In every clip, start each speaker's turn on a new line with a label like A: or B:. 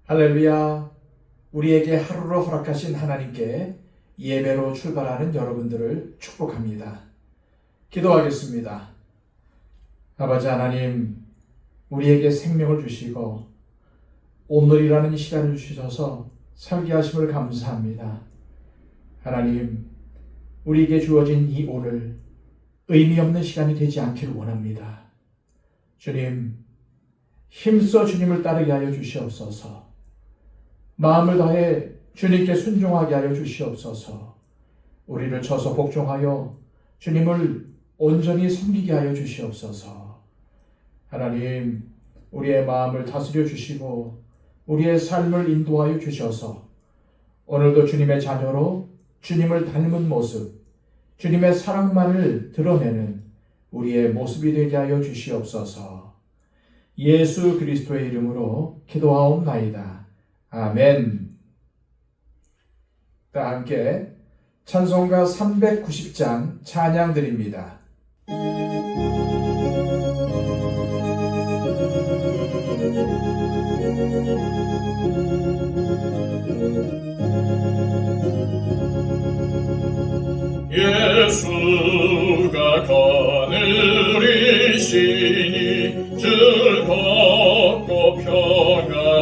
A: 할렐루야. 우리에게 하루를 허락하신 하나님께 예배로 출발하는 여러분들을 축복합니다. 기도하겠습니다. 아버지 하나님, 우리에게 생명을 주시고 오늘이라는 시간을 주셔서 살게 하심을 감사합니다. 하나님, 우리에게 주어진 이 오늘 의미 없는 시간이 되지 않기를 원합니다. 주님, 힘써 주님을 따르게 하여 주시옵소서. 마음을 다해 주님께 순종하게 하여 주시옵소서. 우리를 쳐서 복종하여 주님을 온전히 섬기게 하여 주시옵소서. 하나님, 우리의 마음을 다스려 주시고 우리의 삶을 인도하여 주셔서 오늘도 주님의 자녀로 주님을 닮은 모습, 주님의 사랑만을 드러내는 우리의 모습이 되게 하여 주시옵소서. 예수 그리스도의 이름으로 기도하옵나이다. 아멘. 다 함께 찬송가 390장 찬양 드립니다.
B: 예수가 거느리시니 즐겁고 평안하구나.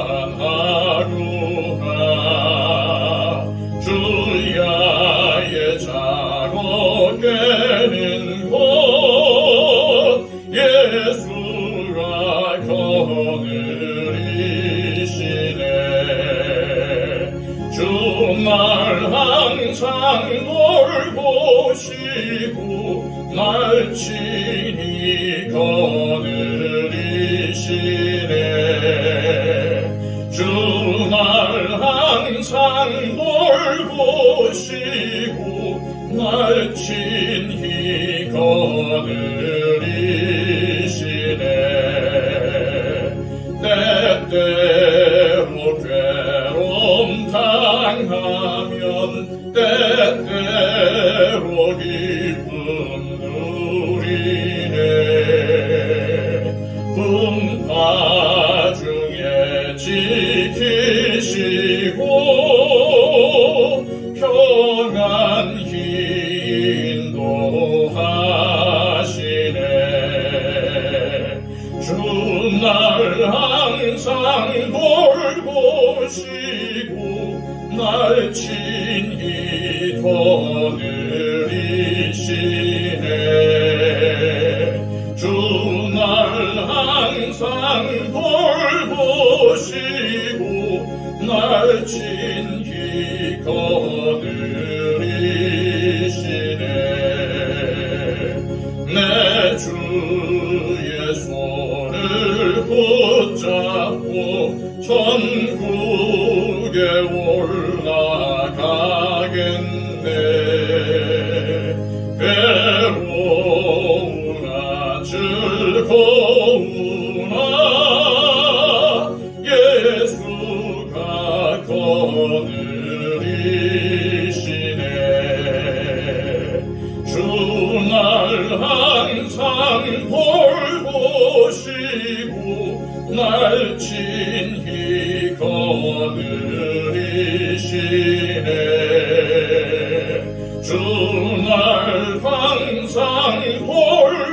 B: 주야의 자고 깨는 곳 예수가 거느리시네. 주말 항상 돌보시고 날 친히 거느리시네. 주날 항상 돌보시고 날 친히 거느리시네. 때때로 괴로움 당하면 때때로 기쁨 누리네. 풍파 중에 지키시고 평안히 인도하시네. 주날 항상 돌보시고 날 친히 거느리시네. 주날 항상 돌보시고 날 친히 거느리시네. 내 주의 손을 붙잡고 천국에 올라가겠네. 괴로우나 즐거우나 예수가 거느리시네. 주날 항상 돌보시고 날 친히 거느리시네. 주날 항상 돌보시고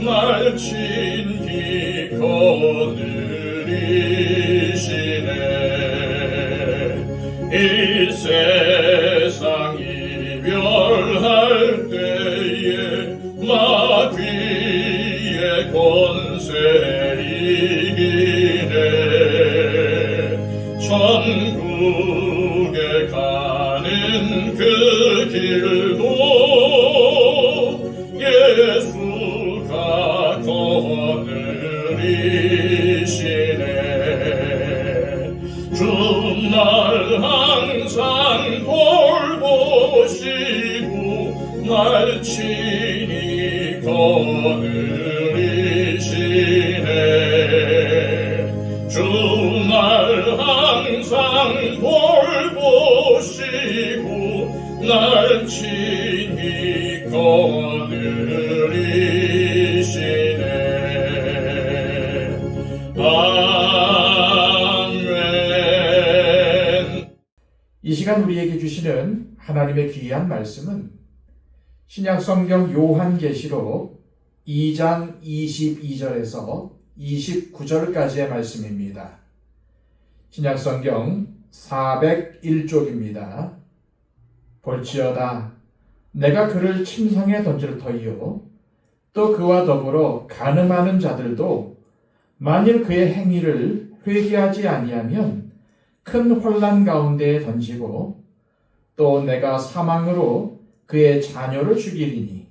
B: 날 친히 거느리시네. 이 세상 이별할 때에 마귀의 권세 이기네. 천국에 가는 그 길도 예수가 거느리시네. 주날 항상 돌보시고 날 친히 거느리시네. 주날 항상 돌보시고 날 친히 거느리시네. 啊。
A: 시간 우리에게 주시는 하나님의 귀한 말씀은 신약성경 요한계시록 2장 22절에서 29절까지의 말씀입니다. 신약성경 401쪽입니다. 볼지어다 내가 그를 침상에 던질 터이요 또 그와 더불어 간음하는 자들도 만일 그의 행위를 회개하지 아니하면 큰 혼란 가운데에 던지고 또 내가 사망으로 그의 자녀를 죽이리니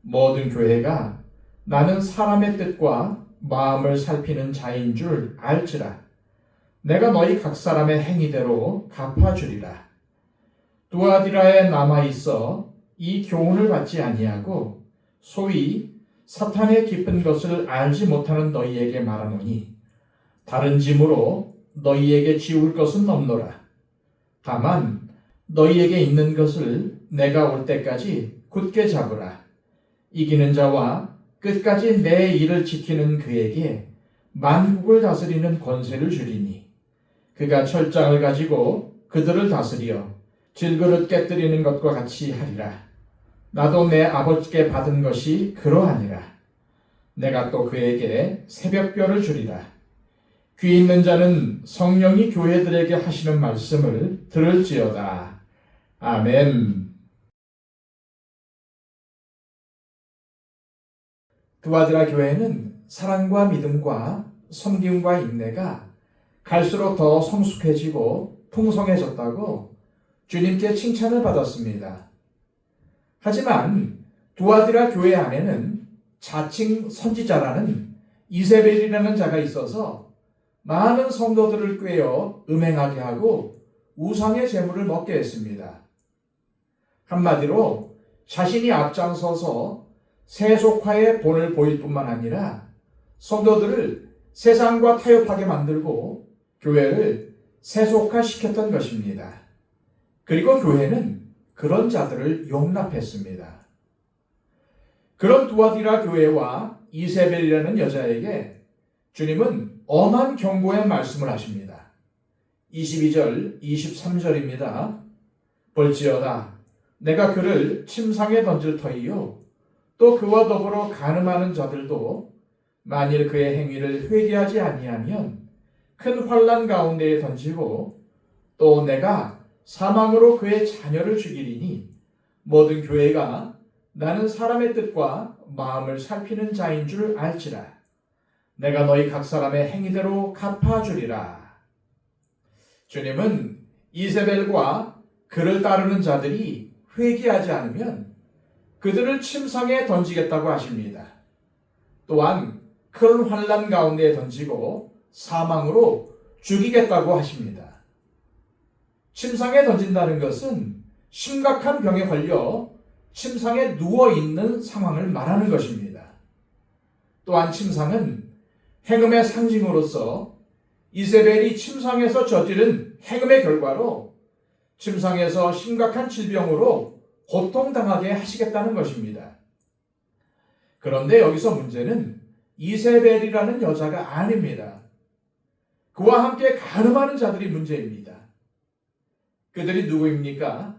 A: 모든 교회가 나는 사람의 뜻과 마음을 살피는 자인 줄 알지라. 내가 너희 각 사람의 행위대로 갚아주리라. 두아디라에 남아있어 이 교훈을 받지 아니하고 소위 사탄의 깊은 것을 알지 못하는 너희에게 말하노니 다른 짐으로 너희에게 지울 것은 없노라. 다만 너희에게 있는 것을 내가 올 때까지 굳게 잡으라. 이기는 자와 끝까지 내 일을 지키는 그에게 만국을 다스리는 권세를 주리니 그가 철장을 가지고 그들을 다스려 질그릇 깨뜨리는 것과 같이 하리라. 나도 내 아버지께 받은 것이 그러하니라. 내가 또 그에게 새벽별을 주리라. 귀 있는 자는 성령이 교회들에게 하시는 말씀을 들을지어다. 아멘. 두아디라 교회는 사랑과 믿음과 섬김과 인내가 갈수록 더 성숙해지고 풍성해졌다고 주님께 칭찬을 받았습니다. 하지만 두아디라 교회 안에는 자칭 선지자라는 이세벨이라는 자가 있어서 많은 성도들을 꾀어 음행하게 하고 우상의 재물을 먹게 했습니다. 한마디로 자신이 앞장서서 세속화의 본을 보일 뿐만 아니라 성도들을 세상과 타협하게 만들고 교회를 세속화시켰던 것입니다. 그리고 교회는 그런 자들을 용납했습니다. 그런 두아디라 교회와 이세벨이라는 여자에게 주님은 엄한 경고의 말씀을 하십니다. 22절, 23절입니다. 볼지어다 내가 그를 침상에 던질 터이요 또 그와 더불어 간음하는 자들도 만일 그의 행위를 회개하지 아니하면 큰 환난 가운데에 던지고 또 내가 사망으로 그의 자녀를 죽이리니 모든 교회가 나는 사람의 뜻과 마음을 살피는 자인 줄 알지라. 내가 너희 각 사람의 행위대로 갚아주리라. 주님은 이세벨과 그를 따르는 자들이 회개하지 않으면 그들을 침상에 던지겠다고 하십니다. 또한 큰 환난 가운데에 던지고 사망으로 죽이겠다고 하십니다. 침상에 던진다는 것은 심각한 병에 걸려 침상에 누워있는 상황을 말하는 것입니다. 또한 침상은 행음의 상징으로서 이세벨이 침상에서 저지른 행음의 결과로 침상에서 심각한 질병으로 고통당하게 하시겠다는 것입니다. 그런데 여기서 문제는 이세벨이라는 여자가 아닙니다. 그와 함께 간음하는 자들이 문제입니다. 그들이 누구입니까?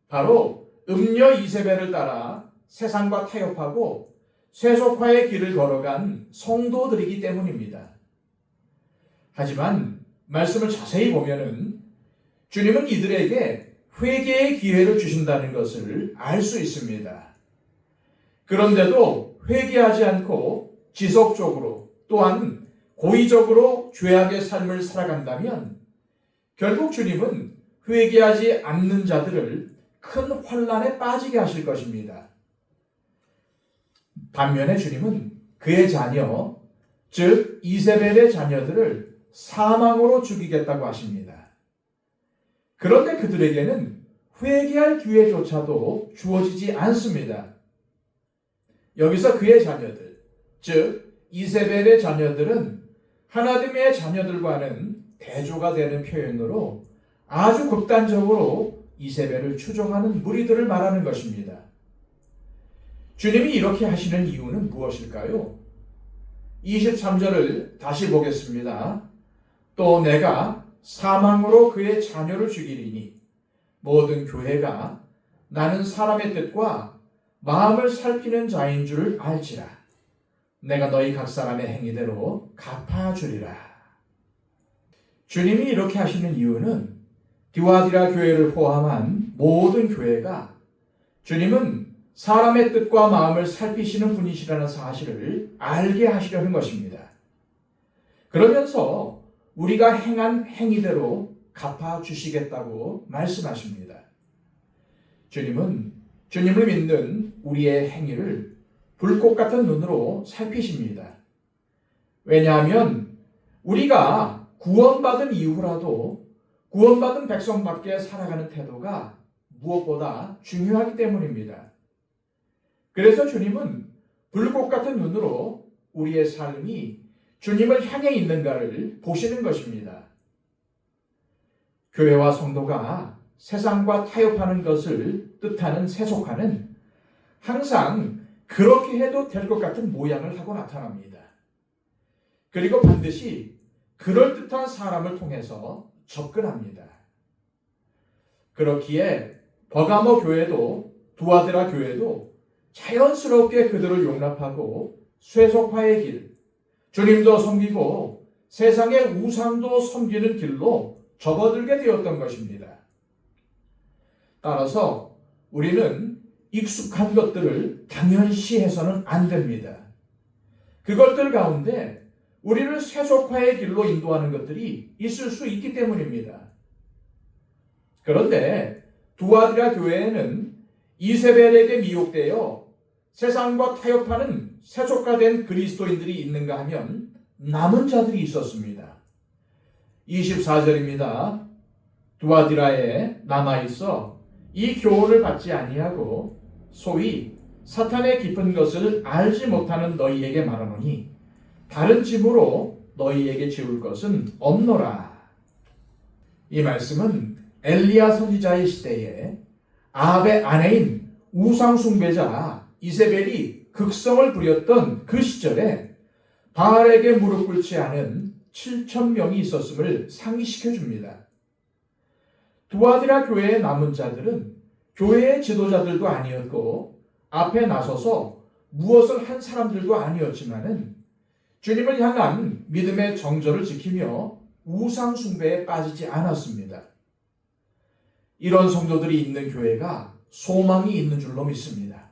A: 바로 음녀 이세벨을 따라 세상과 타협하고 세속화의 길을 걸어간 성도들이기 때문입니다. 하지만 말씀을 자세히 보면은 주님은 이들에게 회개의 기회를 주신다는 것을 알 수 있습니다. 그런데도 회개하지 않고 지속적으로 또한 고의적으로 죄악의 삶을 살아간다면 결국 주님은 회개하지 않는 자들을 큰 환난에 빠지게 하실 것입니다. 반면에 주님은 그의 자녀, 즉 이세벨의 자녀들을 사망으로 죽이겠다고 하십니다. 그런데 그들에게는 회개할 기회조차도 주어지지 않습니다. 여기서 그의 자녀들, 즉 이세벨의 자녀들은 하나님의 자녀들과는 대조가 되는 표현으로 아주 극단적으로 이세벨을 추종하는 무리들을 말하는 것입니다. 주님이 이렇게 하시는 이유는 무엇일까요? 23절을 다시 보겠습니다. 또 내가 사망으로 그의 자녀를 죽이리니 모든 교회가 나는 사람의 뜻과 마음을 살피는 자인 줄 알지라. 내가 너희 각 사람의 행위대로 갚아주리라. 주님이 이렇게 하시는 이유는 디오아디라 교회를 포함한 모든 교회가 주님은 사람의 뜻과 마음을 살피시는 분이시라는 사실을 알게 하시려는 것입니다. 그러면서 우리가 행한 행위대로 갚아주시겠다고 말씀하십니다. 주님은 주님을 믿는 우리의 행위를 불꽃 같은 눈으로 살피십니다. 왜냐하면 우리가 구원받은 이후라도 구원받은 백성밖에 살아가는 태도가 무엇보다 중요하기 때문입니다. 그래서 주님은 불꽃 같은 눈으로 우리의 삶이 주님을 향해 있는가를 보시는 것입니다. 교회와 성도가 세상과 타협하는 것을 뜻하는 세속화는 항상 그렇게 해도 될 것 같은 모양을 하고 나타납니다. 그리고 반드시 그럴듯한 사람을 통해서 접근합니다. 그렇기에 버가모 교회도 두아드라 교회도 자연스럽게 그들을 용납하고 쇠속화의 길, 주님도 섬기고 세상의 우상도 섬기는 길로 접어들게 되었던 것입니다. 따라서 우리는 익숙한 것들을 당연시해서는 안 됩니다. 그것들 가운데 우리를 세속화의 길로 인도하는 것들이 있을 수 있기 때문입니다. 그런데 두아드라 교회에는 이세벨에게 미혹되어 세상과 타협하는 세속화된 그리스도인들이 있는가 하면 남은 자들이 있었습니다. 24절입니다. 두아디라에 남아있어 이 교훈을 받지 아니하고 소위 사탄의 깊은 것을 알지 못하는 너희에게 말하노니 다른 짐으로 너희에게 지울 것은 없노라. 이 말씀은 엘리야 선지자의 시대에 아합의 아내인 우상 숭배자 이세벨이 극성을 부렸던 그 시절에 바알에게 무릎 꿇지 않은 7,000명이 있었음을 상기시켜 줍니다. 두아디라 교회의 남은 자들은 교회의 지도자들도 아니었고 앞에 나서서 무엇을 한 사람들도 아니었지만은 주님을 향한 믿음의 정절을 지키며 우상 숭배에 빠지지 않았습니다. 이런 성도들이 있는 교회가 소망이 있는 줄로 믿습니다.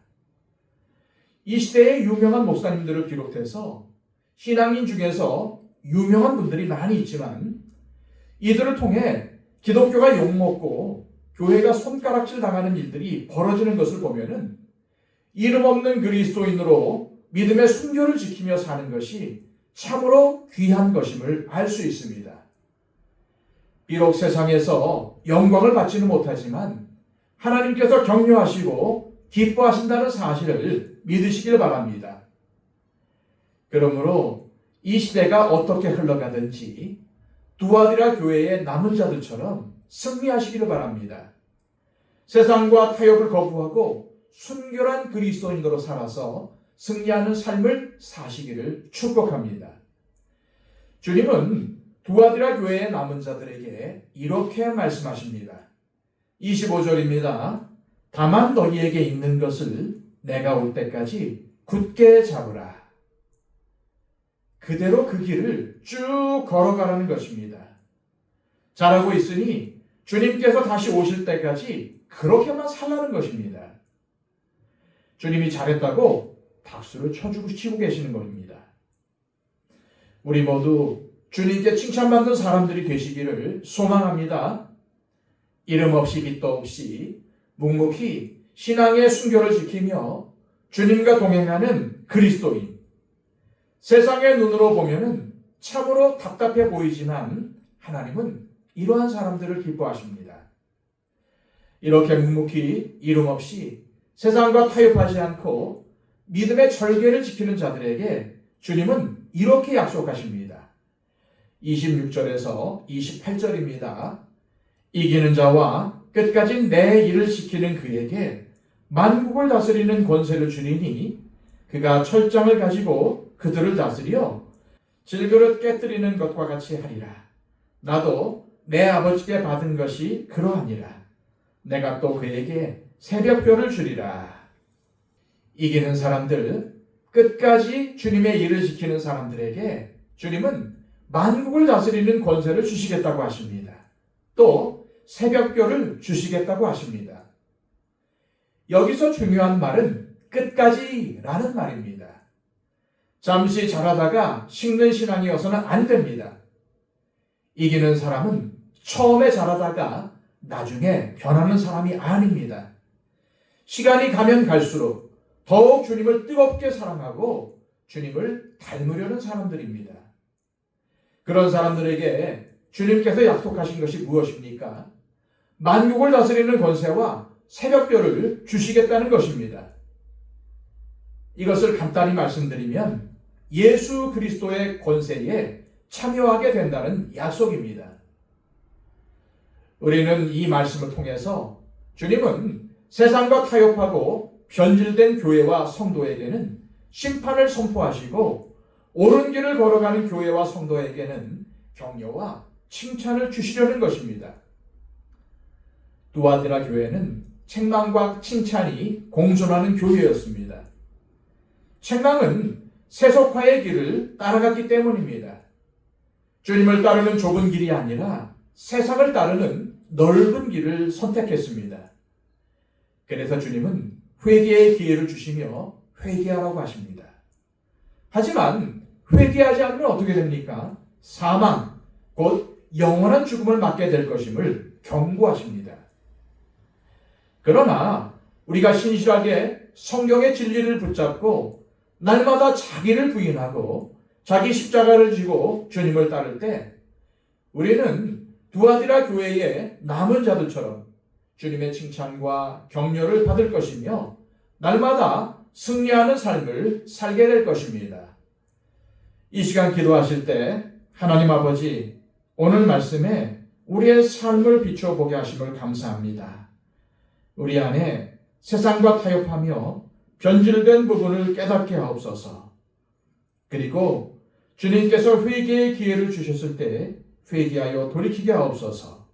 A: 이 시대의 유명한 목사님들을 비롯해서 신앙인 중에서 유명한 분들이 많이 있지만 이들을 통해 기독교가 욕먹고 교회가 손가락질 당하는 일들이 벌어지는 것을 보면은 이름 없는 그리스도인으로 믿음의 순교를 지키며 사는 것이 참으로 귀한 것임을 알 수 있습니다. 비록 세상에서 영광을 받지는 못하지만 하나님께서 격려하시고 기뻐하신다는 사실을 믿으시길 바랍니다. 그러므로 이 시대가 어떻게 흘러가든지 두아디라 교회의 남은 자들처럼 승리하시기를 바랍니다. 세상과 타협을 거부하고 순결한 그리스도인으로 살아서 승리하는 삶을 사시기를 축복합니다. 주님은 두아디라 교회의 남은 자들에게 이렇게 말씀하십니다. 25절입니다. 다만 너희에게 있는 것을 내가 올 때까지 굳게 잡으라. 그대로 그 길을 쭉 걸어가라는 것입니다. 잘하고 있으니 주님께서 다시 오실 때까지 그렇게만 살라는 것입니다. 주님이 잘했다고 박수를 쳐주고 치고 계시는 겁니다. 우리 모두 주님께 칭찬받는 사람들이 되시기를 소망합니다. 이름 없이 빚도 없이 묵묵히 신앙의 순교를 지키며 주님과 동행하는 그리스도인. 세상의 눈으로 보면은 참으로 답답해 보이지만 하나님은 이러한 사람들을 기뻐하십니다. 이렇게 묵묵히 이름 없이 세상과 타협하지 않고 믿음의 절개를 지키는 자들에게 주님은 이렇게 약속하십니다. 26절에서 28절입니다. 이기는 자와 끝까지 내 일을 지키는 그에게 만국을 다스리는 권세를 주리니 그가 철장을 가지고 그들을 다스려 질그릇 깨뜨리는 것과 같이 하리라. 나도 내 아버지께 받은 것이 그러하니라. 내가 또 그에게 새벽별을 주리라. 이기는 사람들, 끝까지 주님의 일을 지키는 사람들에게 주님은 만국을 다스리는 권세를 주시겠다고 하십니다. 또 새벽별을 주시겠다고 하십니다. 여기서 중요한 말은 끝까지라는 말입니다. 잠시 잘하다가 식는 신앙이어서는 안 됩니다. 이기는 사람은 처음에 잘하다가 나중에 변하는 사람이 아닙니다. 시간이 가면 갈수록 더욱 주님을 뜨겁게 사랑하고 주님을 닮으려는 사람들입니다. 그런 사람들에게 주님께서 약속하신 것이 무엇입니까? 만국을 다스리는 권세와 새벽별을 주시겠다는 것입니다. 이것을 간단히 말씀드리면 예수 그리스도의 권세에 참여하게 된다는 약속입니다. 우리는 이 말씀을 통해서 주님은 세상과 타협하고 변질된 교회와 성도에게는 심판을 선포하시고 옳은 길을 걸어가는 교회와 성도에게는 격려와 칭찬을 주시려는 것입니다. 두아디라 교회는 책망과 칭찬이 공존하는 교회였습니다. 책망은 세속화의 길을 따라갔기 때문입니다. 주님을 따르는 좁은 길이 아니라 세상을 따르는 넓은 길을 선택했습니다. 그래서 주님은 회개의 기회를 주시며 회개하라고 하십니다. 하지만 회개하지 않으면 어떻게 됩니까? 사망, 곧 영원한 죽음을 맞게 될 것임을 경고하십니다. 그러나 우리가 신실하게 성경의 진리를 붙잡고 날마다 자기를 부인하고 자기 십자가를 지고 주님을 따를 때 우리는 두아디라 교회의 남은 자들처럼 주님의 칭찬과 격려를 받을 것이며 날마다 승리하는 삶을 살게 될 것입니다. 이 시간 기도하실 때 하나님 아버지, 오늘 말씀에 우리의 삶을 비춰보게 하심을 감사합니다. 우리 안에 세상과 타협하며 변질된 부분을 깨닫게 하옵소서. 그리고 주님께서 회개의 기회를 주셨을 때 회개하여 돌이키게 하옵소서.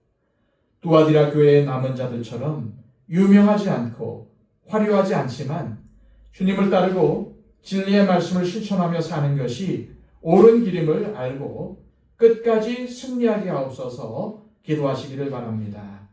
A: 두아디라 교회의 남은 자들처럼 유명하지 않고 화려하지 않지만 주님을 따르고 진리의 말씀을 실천하며 사는 것이 옳은 길임을 알고 끝까지 승리하게 하옵소서. 기도하시기를 바랍니다.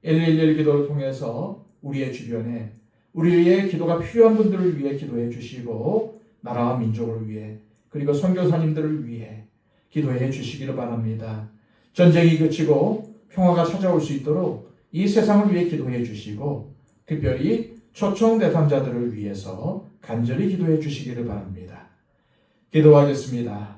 A: 111 기도를 통해서 우리의 주변에 우리의 기도가 필요한 분들을 위해 기도해 주시고 나라와 민족을 위해 그리고 선교사님들을 위해 기도해 주시기를 바랍니다. 전쟁이 그치고 평화가 찾아올 수 있도록 이 세상을 위해 기도해 주시고 특별히 초청 대상자들을 위해서 간절히 기도해 주시기를 바랍니다. 기도하겠습니다.